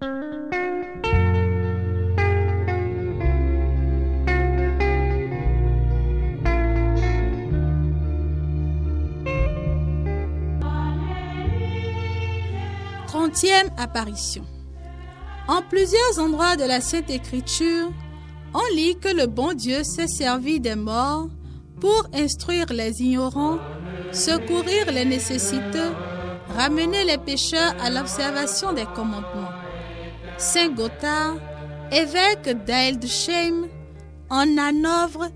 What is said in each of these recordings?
Trentième apparition. En plusieurs endroits de la Sainte Écriture, on lit que le bon Dieu s'est servi des morts pour instruire les ignorants, secourir les nécessiteux, ramener les pécheurs à l'observation des commandements. Saint Gothard, évêque d'Hildesheim, en Hanovre,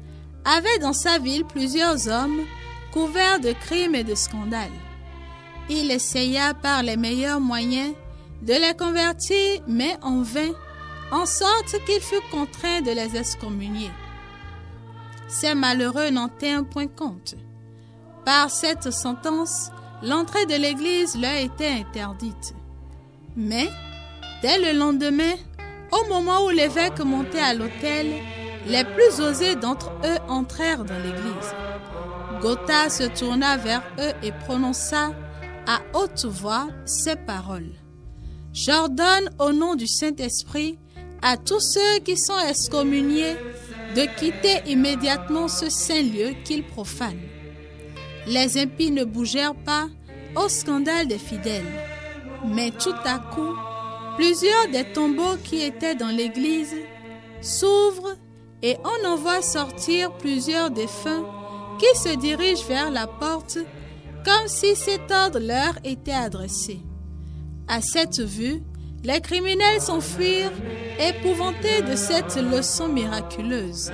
avait dans sa ville plusieurs hommes couverts de crimes et de scandales. Il essaya par les meilleurs moyens de les convertir, mais en vain, en sorte qu'il fut contraint de les excommunier. Ces malheureux n'en tinrent point compte. Par cette sentence, l'entrée de l'église leur était interdite. Mais, dès le lendemain, au moment où l'évêque montait à l'autel, les plus osés d'entre eux entrèrent dans l'église. Gothard se tourna vers eux et prononça à haute voix ces paroles. « J'ordonne au nom du Saint-Esprit à tous ceux qui sont excommuniés de quitter immédiatement ce saint lieu qu'ils profanent. » Les impies ne bougèrent pas au scandale des fidèles. Mais tout à coup, plusieurs des tombeaux qui étaient dans l'église s'ouvrent et on en voit sortir plusieurs défunts qui se dirigent vers la porte comme si cet ordre leur était adressé. À cette vue, les criminels s'enfuirent, épouvantés de cette leçon miraculeuse.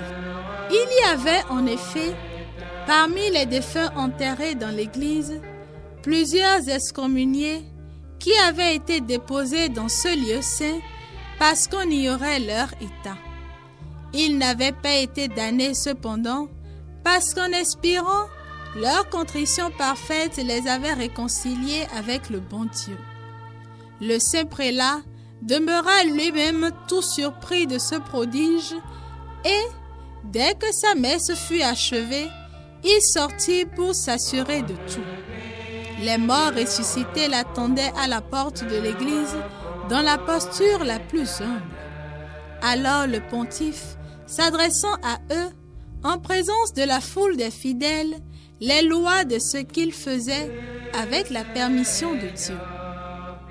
Il y avait en effet, parmi les défunts enterrés dans l'église, plusieurs excommuniés qui avaient été déposés dans ce lieu saint parce qu'on ignorait leur état. Ils n'avaient pas été damnés cependant parce qu'en expirant, leur contrition parfaite les avait réconciliés avec le bon Dieu. Le saint prélat demeura lui-même tout surpris de ce prodige et, dès que sa messe fut achevée, il sortit pour s'assurer de tout. Les morts ressuscités l'attendaient à la porte de l'église dans la posture la plus humble. Alors le pontife, s'adressant à eux, en présence de la foule des fidèles, les lois de ce qu'il faisait avec la permission de Dieu.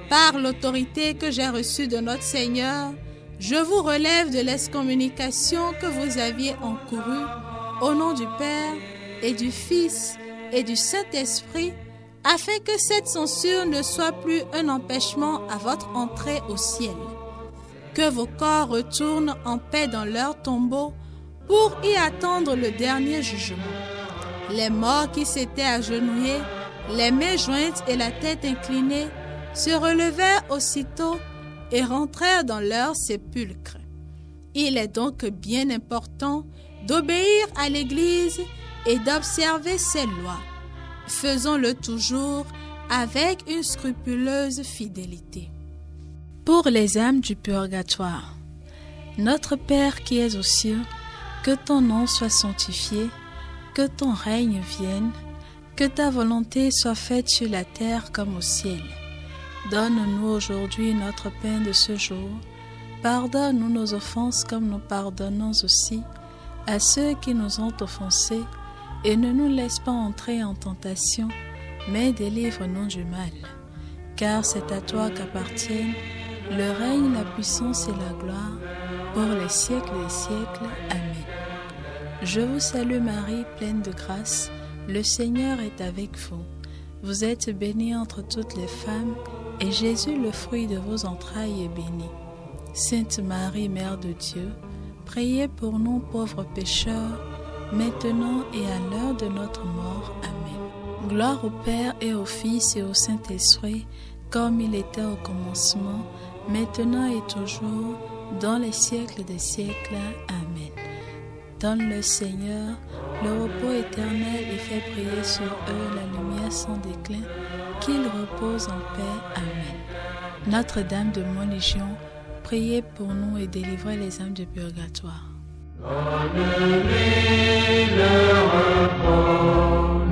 Par l'autorité que j'ai reçue de notre Seigneur, je vous relève de l'excommunication que vous aviez encourue au nom du Père et du Fils et du Saint-Esprit, afin que cette censure ne soit plus un empêchement à votre entrée au ciel. Que vos corps retournent en paix dans leur tombeau pour y attendre le dernier jugement. Les morts qui s'étaient agenouillés, les mains jointes et la tête inclinée, se relevèrent aussitôt et rentrèrent dans leur sépulcre. Il est donc bien important d'obéir à l'Église et d'observer ses lois. Faisons-le toujours avec une scrupuleuse fidélité. Pour les âmes du purgatoire, notre Père qui es aux cieux, que ton nom soit sanctifié, que ton règne vienne, que ta volonté soit faite sur la terre comme au ciel. Donne-nous aujourd'hui notre pain de ce jour. Pardonne-nous nos offenses comme nous pardonnons aussi à ceux qui nous ont offensés, et ne nous laisse pas entrer en tentation, mais délivre-nous du mal. Car c'est à toi qu'appartiennent le règne, la puissance et la gloire, pour les siècles des siècles. Amen. Je vous salue Marie, pleine de grâce, le Seigneur est avec vous. Vous êtes bénie entre toutes les femmes, et Jésus, le fruit de vos entrailles, est béni. Sainte Marie, Mère de Dieu, priez pour nous pauvres pécheurs, maintenant et à l'heure de notre mort. Amen. Gloire au Père et au Fils et au Saint-Esprit, comme il était au commencement, maintenant et toujours, dans les siècles des siècles. Amen. Donne le Seigneur le repos éternel et fais briller sur eux la lumière sans déclin, qu'ils reposent en paix. Amen. Notre-Dame de Montlégion, priez pour nous et délivrez les âmes du purgatoire. Donne-lui le repos,